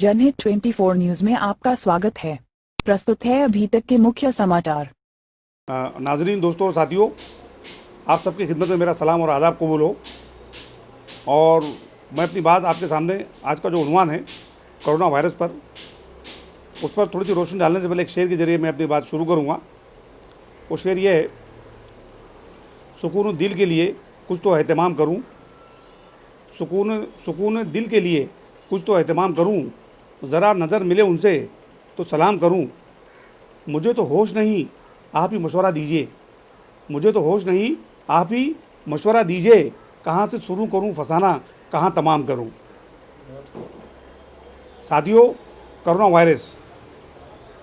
जनहित 24 न्यूज में आपका स्वागत है। प्रस्तुत है अभी तक के मुख्य समाचार। नाजरीन, दोस्तों और साथियों, आप सबकी खिदमत में मेरा सलाम और आदाब कबूल हो। और मैं अपनी बात आपके सामने आज का जो उन्वान है कोरोना वायरस पर, उस पर थोड़ी सी रोशनी डालने से पहले एक शेर के जरिए मैं अपनी बात शुरू करूँगा। वो शेर ये है, सुकून दिल के लिए कुछ तो एहतमाम करूँ, सुकून दिल के लिए कुछ तो एहतमाम करूँ, ज़रा नज़र मिले उनसे तो सलाम करूँ। मुझे तो होश नहीं, आप ही मशवरा दीजिए। मुझे तो होश नहीं, आप ही मशवरा दीजिए। कहाँ से शुरू करूँ फसाना, कहाँ तमाम करूँ। साथियों, कोरोना वायरस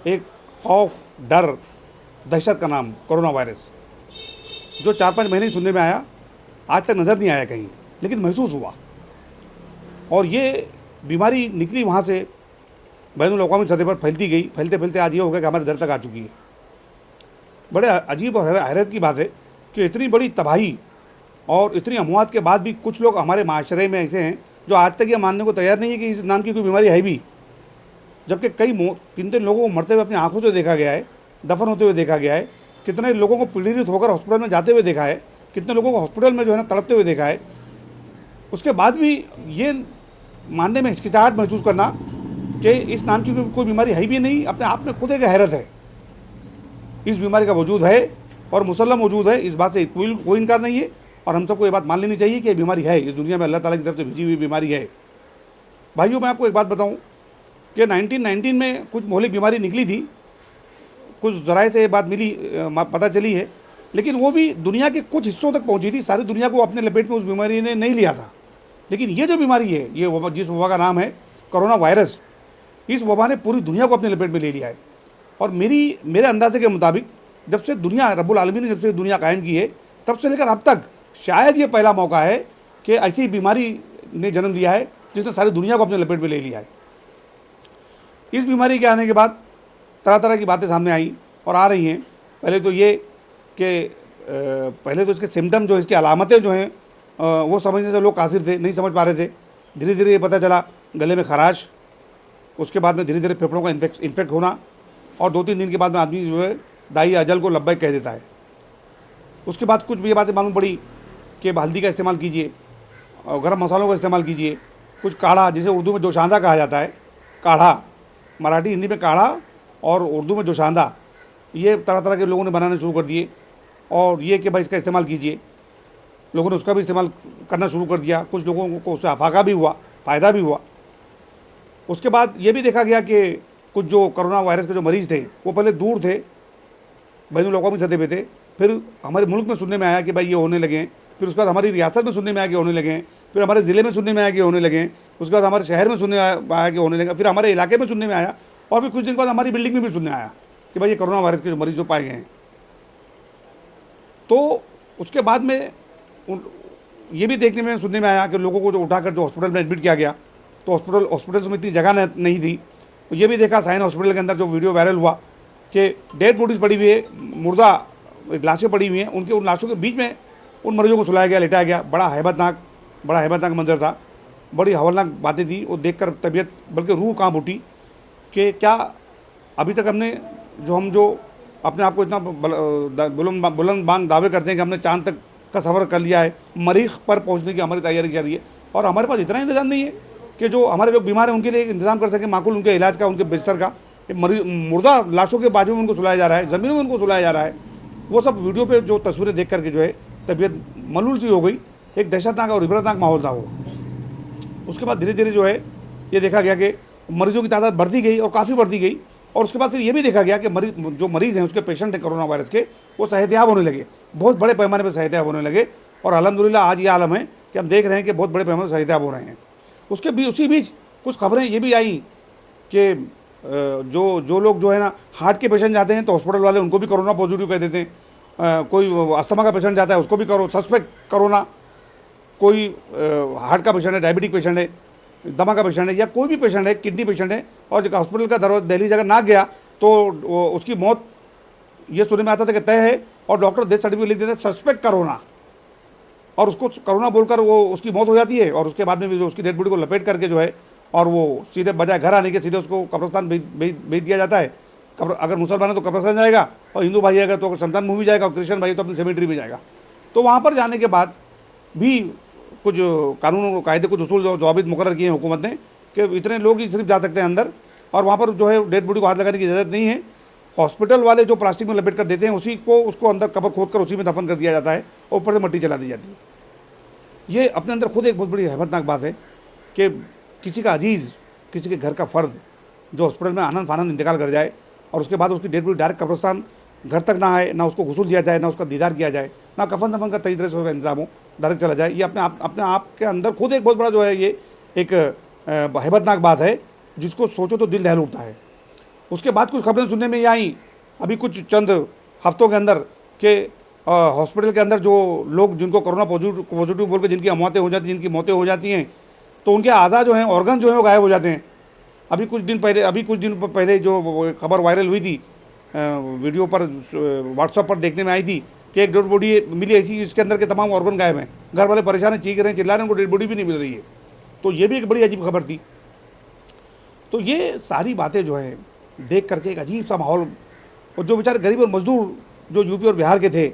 एक खौफ, डर, दहशत का नाम कोरोना वायरस, जो 4-5 महीने सुनने में आया, आज तक नज़र नहीं आया कहीं, लेकिन महसूस हुआ। और ये बीमारी निकली वहाँ से बैनुल-अक़वामी सतह पर फैलती गई, फैलते फैलते आज ये हो गया कि हमारे दर तक आ चुकी है। बड़े अजीब और हैरत की बात है कि इतनी बड़ी तबाही और इतनी अमवात के बाद भी कुछ लोग हमारे माशरे में ऐसे हैं जो आज तक ये मानने को तैयार नहीं है कि इस नाम की कोई बीमारी है भी, जबकि कितने लोगों को मरते हुए अपनी आंखों से देखा गया है, दफन होते हुए देखा गया है, कितने लोगों को पीड़ित होकर हॉस्पिटल में जाते हुए देखा है, कितने लोगों को हॉस्पिटल में जो है ना तड़पते हुए देखा है। उसके बाद भी ये मानने में हिचकिचाहट महसूस करना कि इस नाम की कोई बीमारी है भी नहीं, अपने आप में खुद एक हैरत है। इस बीमारी का वजूद है और मुसल्लम वजूद है, इस बात से कोई इनकार नहीं है। और हम सबको ये बात मान लेनी चाहिए कि ये बीमारी है, इस दुनिया में अल्लाह ताला की तरफ से भेजी हुई बीमारी है। भाइयों, मैं आपको एक बात बताऊं कि 1919 में कुछ मोहलिक बीमारी निकली थी, कुछ ज़राए से ये बात मिली, पता चली है, लेकिन वो भी दुनिया के कुछ हिस्सों तक पहुंची थी। सारी दुनिया को अपने लपेट में उस बीमारी ने नहीं लिया था। लेकिन ये जो बीमारी है, ये वबा, जिस वबा का नाम है कोरोना वायरस, इस वबा ने पूरी दुनिया को अपने लपेट में ले लिया है। और मेरे अंदाजे के मुताबिक जब से दुनिया, रब्बुल आलमीन ने जब से दुनिया कायम की है, तब से लेकर अब तक शायद ये पहला मौका है कि ऐसी बीमारी ने जन्म लिया है जिसने सारी दुनिया को अपने लपेट में ले लिया है। इस बीमारी के आने के बाद तरह तरह की बातें सामने आई और आ रही हैं। पहले तो ये कि पहले तो इसके सिम्टम, जो इसकी अलामतें जो हैं, वो समझने से लोग कासिर थे, नहीं समझ पा रहे थे। धीरे धीरे ये पता चला, गले में खराश, उसके बाद में धीरे धीरे फेफड़ों का इन्फेक्ट होना, और 2-3 दिन के बाद में आदमी जो है दाई अजल को लब्बैक कह देता है। उसके बाद कुछ भी ये बातें मालूम पड़ी कि हल्दी का इस्तेमाल कीजिए, और गर्म मसालों का इस्तेमाल कीजिए, कुछ काढ़ा, जिसे उर्दू में जोशांदा कहा जाता है, काढ़ा, मराठी हिंदी में काढ़ा और उर्दू में जोशांदा, ये तरह तरह के लोगों ने बनाने शुरू कर दिए। और ये कि भाई इसका इस्तेमाल कीजिए, लोगों ने उसका भी इस्तेमाल करना शुरू कर दिया। कुछ लोगों को उससे अफाका भी हुआ, फ़ायदा भी हुआ। उसके बाद ये भी देखा गया कि कुछ जो कोरोना वायरस के जो मरीज़ थे वो पहले दूर थे, बैनुल-अक़वामी सतह पे थे, फिर हमारे मुल्क में सुनने में आया कि भाई ये होने लगे हैं, फिर उसके बाद हमारी रियासत में सुनने में आया कि होने लगे हैं, फिर हमारे ज़िले में सुनने में आया कि होने लगे हैं, उसके बाद हमारे शहर में सुनने में आया कि होने लगे, फिर हमारे इलाके में सुनने में आया, और फिर कुछ दिन बाद हमारी बिल्डिंग में भी सुनने आया कि भाई ये कोरोना वायरस के जो मरीज़ जो पाए गए हैं। तो उसके बाद में ये भी देखने में सुनने में आया कि लोगों को जो उठाकर जो हॉस्पिटल में एडमिट किया गया, तो हॉस्पिटल्स में इतनी जगह नहीं थी। तो ये भी देखा साइन हॉस्पिटल के अंदर जो वीडियो वायरल हुआ कि डेड बॉडीज़ पड़ी हुई है, मुर्दा लाशें पड़ी हुई हैं, उन लाशों के बीच में उन मरीजों को सुलाया गया, लिटाया गया। बड़ा हैबतनाक मंजर था, बड़ी हवलनाक बातें थी। वो देखकर तबीयत, बल्कि रूह कांप उठी कि क्या अभी तक हमने जो अपने आप को इतना बुलंद बांग दावे करते हैं कि हमने चांद तक का सफ़र कर लिया है, मरीख पर पहुंचने की हमारी तैयारी चल रही है, और हमारे पास इतना इंतज़ाम नहीं है कि जो हमारे लोग बीमार हैं उनके लिए इंतज़ाम कर सकें, माकूल उनके इलाज का, उनके बिस्तर का। मुर्दा लाशों के बाजू में उनको सुलाया जा रहा है, ज़मीनों में उनको सुलाया जा रहा है। वो सब वीडियो पे जो तस्वीरें देख करके जो है तबीयत मलूल सी हो गई। एक दहशतनाक और इबरतनाक माहौल था वो। उसके बाद धीरे धीरे जो है ये देखा गया कि मरीजों की तादाद बढ़ती गई और काफ़ी बढ़ती गई। और उसके बाद फिर ये भी देखा गया कि जो मरीज़ हैं, उसके पेशेंट हैं कोरोना वायरस के, वो सेहतयाब होने लगे, बहुत बड़े पैमाने पर सेहतयाब होने लगे। और अल्हम्दुलिल्लाह आज ये आलम है कि हम देख रहे हैं कि बहुत बड़े पैमाने पर सेहतयाब हो रहे हैं। उसी बीच कुछ खबरें ये भी आई कि जो लोग जो है ना हार्ट के पेशेंट जाते हैं तो हॉस्पिटल वाले उनको भी कोरोना पॉजिटिव कह देते हैं। कोई अस्थमा का पेशेंट जाता है, उसको भी सस्पेक्ट कोरोना। कोई हार्ट का पेशेंट है, डायबिटिक पेशेंट है, दमा का पेशेंट है, या कोई भी पेशेंट है, किडनी पेशेंट है, और हॉस्पिटल का दरवाजा दहलीज अगर ना गया तो उसकी मौत ये सुनने में आता था कि तय है, और डॉक्टर डेथ सर्टिफिकेट लिख देते हैं सस्पेक्ट कोरोना, और उसको कोरोना बोलकर वो उसकी मौत हो जाती है। और उसके बाद में भी जो उसकी डेड बॉडी को लपेट करके जो है और वो सीधे बजाय घर आने के सीधे उसको कब्रिस्तान भेज दिया जाता है। अगर मुसलमान है तो कब्रिस्तान जाएगा, और हिंदू भाई आएगा तो शमशान भूमि जाएगा, और क्रिश्चियन भाई तो अपनी सेमेट्री में जाएगा। तो वहाँ पर जाने के बाद भी कुछ कानून कायदे कुछ उसूल जो जवाबित मुकर्रर किए हैं हुकूमत ने कि इतने लोग ही सिर्फ जा सकते हैं अंदर, और वहाँ पर जो है डेड बॉडी को हाथ लगाने की इजाज़त नहीं है। हॉस्पिटल वाले जो प्लास्टिक में लपेट कर देते हैं उसी को उसको अंदर कबर खोद कर उसी में दफन कर दिया जाता है और ऊपर से मट्टी चला दी जाती है। ये अपने अंदर खुद एक बहुत बड़ी हैबतनाक बात है कि किसी का अजीज़, किसी के घर का फ़र्द जो हॉस्पिटल में आनन फानन इंतकाल कर जाए और उसके बाद उसकी डेड बॉडी डायरेक्ट कब्रिस्तान घर तक ना आए, ना उसको गुस्ल दिया जाए, ना उसका दीदार किया जाए, ना कफन दफन का तय तरह से उसका इंतजाम हो, डायरेक्ट चला जाए। ये अपने आप के अंदर खुद एक बहुत बड़ा जो है ये एक हैबतनाक बात है जिसको सोचो तो दिल दहल उठता है। उसके बाद कुछ खबरें सुनने में ये आई अभी कुछ चंद हफ्तों के अंदर कि हॉस्पिटल के अंदर जो लोग जिनको कोरोना पॉजिटिव बोल के जिनकी मौतें हो जाती हैं, जिनकी मौतें हो जाती हैं, तो उनके आज़ा जो हैं, ऑर्गन जो हैं वो गायब हो जाते हैं। अभी कुछ दिन पहले जो खबर वायरल हुई थी वीडियो पर व्हाट्सएप पर देखने में आई थी कि एक डेड बॉडी मिली ऐसी जिसके अंदर के तमाम ऑर्गन गायब हैं। घर वाले परेशान हैं, चीख रहे हैं, चिल्ला रहे हैं, उनको डेड बॉडी भी नहीं मिल रही है। तो ये भी एक बड़ी अजीब खबर थी। तो ये सारी बातें जो है देख करके एक अजीब सा माहौल, और जो बेचारे गरीब और मजदूर जो यूपी और बिहार के थे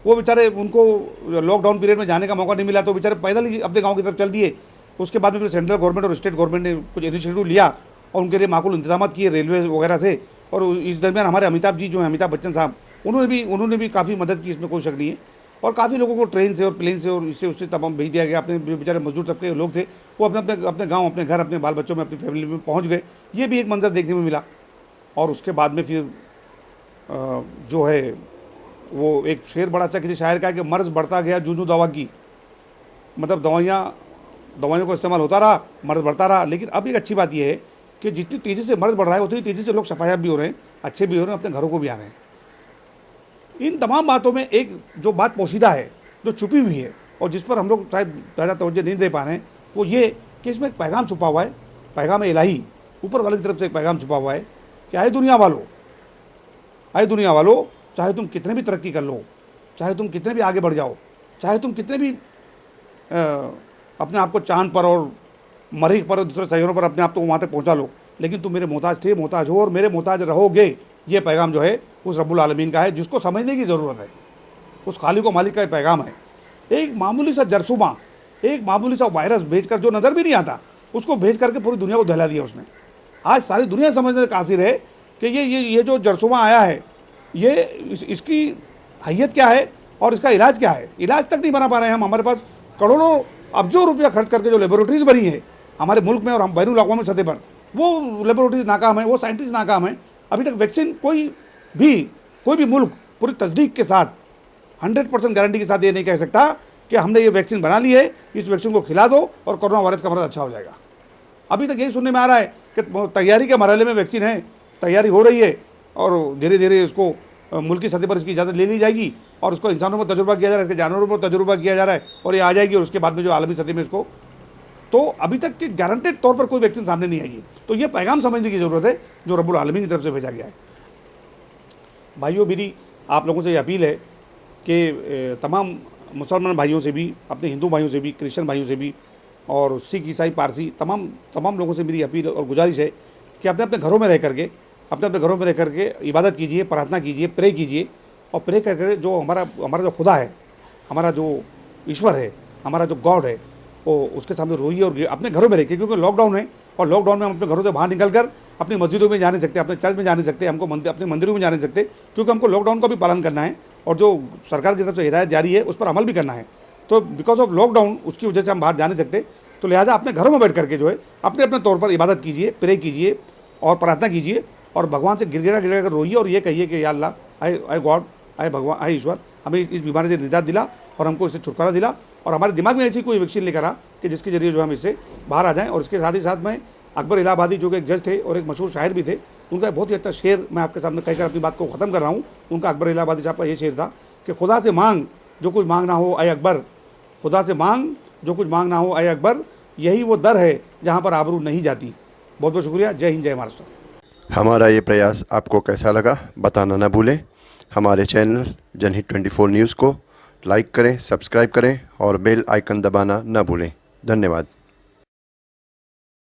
वो बेचारे, उनको लॉकडाउन पीरियड में जाने का मौका नहीं मिला तो बेचारे पैदल ही अपने गांव की तरफ चल दिए। उसके बाद में फिर सेंट्रल गवर्नमेंट और स्टेट गवर्नमेंट ने कुछ इनिशिएटिव लिया और उनके लिए माकूल इंतजाम किए रेलवे वगैरह से। और इस दरमियान हमारे अमिताभ जी जो हैं, अमिताभ बच्चन साहब, उन्होंने भी काफ़ी मदद की, इसमें कोई शक नहीं है। और काफ़ी लोगों को ट्रेन से और प्लेन से और इससे उससे तमाम भेज दिया गया। अपने बेचारे मजदूर तबके के लोग थे वो अपने गाँव, अपने घर, अपने बाल बच्चों में, अपनी फैमिली में पहुँच गए। ये भी एक मंजर देखने में मिला। और उसके बाद में फिर जो है वो एक शेर बड़ा अच्छा किसी शायर का है कि मर्ज़ बढ़ता गया जूझू दवा की, मतलब दवाइयों को इस्तेमाल होता रहा, मर्ज़ बढ़ता रहा। लेकिन अब एक अच्छी बात यह है कि जितनी तेज़ी से मर्ज़ बढ़ रहा है उतनी तेज़ी से लोग शफायाब भी हो रहे हैं, अच्छे भी हो रहे हैं, अपने घरों को भी आ रहे हैं। इन तमाम बातों में एक जो बात पोशीदा है, जो छुपी हुई है और जिस पर हम लोग शायद ज़्यादा तवज्जो नहीं दे पा रहे हैं, वो ये कि इसमें एक पैगाम छुपा हुआ है, पैगाम इलाही, ऊपर वाले की तरफ से एक पैगाम छुपा हुआ है कि आए दुनिया वालों, चाहे तुम कितने भी तरक्की कर लो, चाहे तुम कितने भी आगे बढ़ जाओ, चाहे तुम कितने भी अपने आप को चांद पर और मरीख पर और दूसरे सैयारों पर अपने आप को वहाँ तक पहुँचा लो, लेकिन तुम मेरे मोहताज थे, मोहताज हो और मेरे मोहताज रहोगे। ये पैगाम जो है उस रब्बुल आलमीन का है, जिसको समझने की ज़रूरत है। उस खालिक व मालिक का ये पैगाम है। एक मामूली सा जरसूमा, एक मामूली सा वायरस भेजकर जो नज़र भी नहीं आता, उसको भेज करके पूरी दुनिया को दहला दिया उसने। आज सारी दुनिया समझने का कासिर है कि ये जो जरसूमा आया है, ये इसकी हैयत क्या है और इसका इलाज क्या है। इलाज तक नहीं बना पा रहे हैं हम। हमारे पास करोड़ों अरबों रुपया खर्च करके जो लेबोरेटरीज़ बनी है हमारे मुल्क में और हम बैनुल अक़वामी सतह पर, वो लेबोरेटरीज नाकाम है, वो साइंटिस्ट नाकाम है। अभी तक वैक्सीन कोई भी मुल्क पूरी तस्दीक के साथ 100% गारंटी के साथ ये नहीं कह सकता कि हमने ये वैक्सीन बना ली है, इस वैक्सीन को खिला दो और कोरोना वायरस का मरज़ अच्छा हो जाएगा। अभी तक यही सुनने में आ रहा है कि तैयारी के मरहले में वैक्सीन है, तैयारी हो रही है और धीरे धीरे इसको मुल्की सतह पर इसकी इजाज़त ले ली जाएगी और उसको इंसानों पर तजुर्बा किया जा रहा है, इसके जानवरों पर तजुर्बा किया जा रहा है और ये आ जाएगी और उसके बाद में जो आलमी सतह में इसको, तो अभी तक के गारंटेड तौर पर कोई वैक्सीन सामने नहीं आई है। तो ये पैगाम समझने की ज़रूरत है जो रब्बुल आलमीन की तरफ से भेजा गया है। भाइयों, मेरी आप लोगों से ये अपील है कि तमाम मुसलमान भाइयों से भी, अपने हिंदू भाइयों से भी, क्रिश्चियन भाइयों से भी और सिख, ईसाई, पारसी, तमाम लोगों से मेरी अपील और गुजारिश है कि अपने अपने घरों में रह करके इबादत कीजिए, प्रार्थना कीजिए, प्रे कीजिए और प्रे करके जो हमारा जो खुदा है, हमारा जो ईश्वर है, हमारा जो गॉड है, वो उसके सामने रोइए और अपने घरों में रहिए। क्योंकि लॉकडाउन है और लॉकडाउन में हम अपने घरों से बाहर निकल कर अपनी मस्जिदों में जा नहीं सकते, अपने चर्च में जा नहीं सकते, हमको अपने मंदिरों में जा नहीं सकते, क्योंकि हमको लॉकडाउन का भी पालन करना है और जो सरकार की तरफ से हिदायत जारी है उस पर अमल भी करना है। तो बिकॉज ऑफ लॉकडाउन उसकी वजह से हम बाहर जा नहीं सकते, तो लिहाजा अपने घरों में बैठ करके जो है अपने अपने तौर पर इबादत कीजिए, प्रे कीजिए और प्रार्थना कीजिए और भगवान से गिड़गिड़ा कर रोइए और ये कहिए कि या अल्लाह, आए गॉड, आए भगवान, आए ईश्वर, हमें इस बीमारी से निजात दिला और हमको इससे छुटकारा दिला और हमारे दिमाग में ऐसी कोई वैक्सीन लेकर आ कि जिसके जरिए जो हम इससे बाहर आ जाएं। और इसके साथ ही साथ में अकबर इलाहाबादी जो कि एक जज थे और एक मशहूर शायर भी थे, उनका बहुत ही अच्छा शेर मैं आपके सामने कहकर अपनी बात को ख़त्म कर रहा हूँ। उनका, अकबर इलाहाबादी साहब का ये शेर था कि खुदा से मांग जो कुछ मांगना हो आए अकबर, खुदा से मांग जो कुछ मांगना हो आए अकबर, यही वो दर है जहाँ पर आबरू नहीं जाती। बहुत बहुत शुक्रिया। जय हिंद, जय महाराष्ट्र। हमारा ये प्रयास आपको कैसा लगा बताना ना भूलें। हमारे चैनल जनहित 24 न्यूज़ को लाइक करें, सब्सक्राइब करें और बेल आइकन दबाना ना भूलें। धन्यवाद।